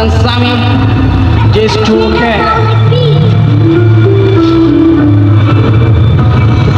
একজন স্বামী জ্যেষ্ঠ ওকে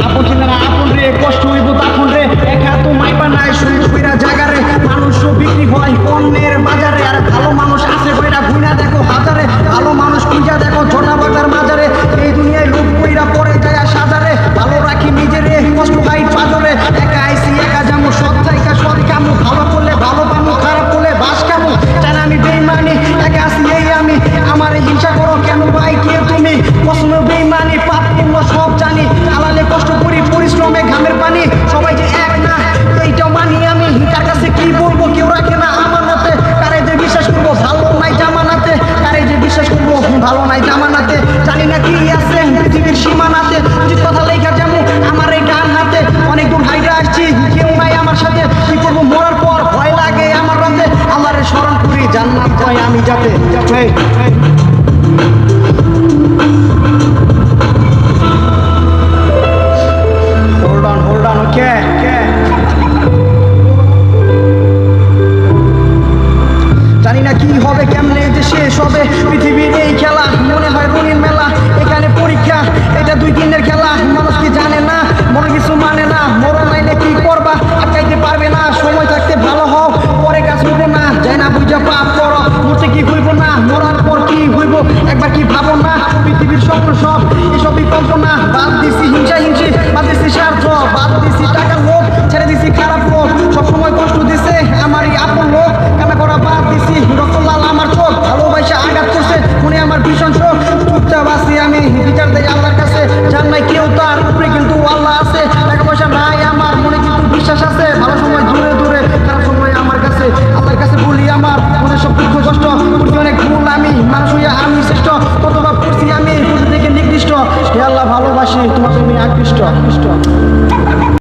আপন চিন্তা আপন রে কষ্ট হইব তখন রে একা তো মাইপা নাই শরীর কইরা জাগারে মানুষও বিক্রি হয় অন্যের বাজারে আর ভালো মানুষ আছে কইরা ঘুইনা দেখো হাজারে ভালো মানুষ খুঁজা দেখো ছোটা বাজার মাজারে এই দুনিয়ায় লোক কইরা পড়ে যায় সাজারে ভালো রাখি নিজেরে কষ্ট পাই পাজরে একা আইসি একা যামু সৎ জায়গা সৎ কামু ভালো করলে ভালো পামু খারাপ করলে বাস কামু জানা আমি বেইমানি একা আসি এই আমি আমার হিংসা করো কেন ভাই কে তুমি পছন্দ বেইমানি পাপ পুণ্য সব জানি আলালে কষ্ট করি পরিশ্রমে ঘামের পানি সবাই যে এক না এইটাও মানি আমি কার কাছে কি বলবো কেউ রাখে না আমার মতে কারে যে বিশ্বাস করবো ভালো নাই জামানাতে কারে যে বিশ্বাস করবো ভালো নাই জামানাতে জানি না কি আছে পৃথিবীর সীমানাতে উচিত কথা লেখা যেমন আমার এই ডান হাতে অনেক দূর হাইটা আসছি কেউ নাই আমার সাথে কি করবো মরার পর ভয় লাগে আমার রাতে আল্লাহরে স্মরণ করি জান্নাত পাই আমি যাতে hold on okay জানি না কি হবে কেমনে যে শেষ হবে পৃথিবীর এই খেলা মনে হয় রঙিন মেলা এখানে পরীক্ষা এটা 2 দিনের খেলা মানুষ কি জানে না মনে কিছু মানে না মরণ নাইলে কি করবা আটকাইতে পারবে না সময় থাকতে ভালো হও পরে কাজ হইব না যায় না বুঝা পাপ করো মরতে কি হইব না মরার পর কি হইব একবার কি ভাবো না পৃথিবীর স্বপ্ন সব এসবই কল্পনা বাদ দিছি হিংসা হিংসি বাদ দিছি স্বার্থ বাদ দিছি টাকার লোভ ছেড়ে দিছি খারাপ লোক সবসময় কষ্ট দিছে আমারই আপন লোক কানা করা বাদ দিছি রক্ত লাল আমার চোখ ভালোবাসা আঘাত করছে মনে আমার ভীষণ শোক চুপচাপ আছি আমি বিচার দেয় আল্লাহর কাছে জান নাই কেউ তার উপরে কিন্তু আল্লাহ আছে টাকা পয়সা নাই আমার মনে কিন্তু বিশ্বাস আছে ভালো সময় দূরে দূরে খারাপ সময় আমার কাছে আল্লাহর কাছে বলি আমার মনে সব দুঃখ কষ্ট করছি অনেক ভুল আমি মানুষ হইয়া আমি শ্রেষ্ঠ কত ভাব করছি আমি থেকে নির্দিষ্ট হে আল্লাহ ভালোবাসি তোমাকে আমি আকৃষ্ট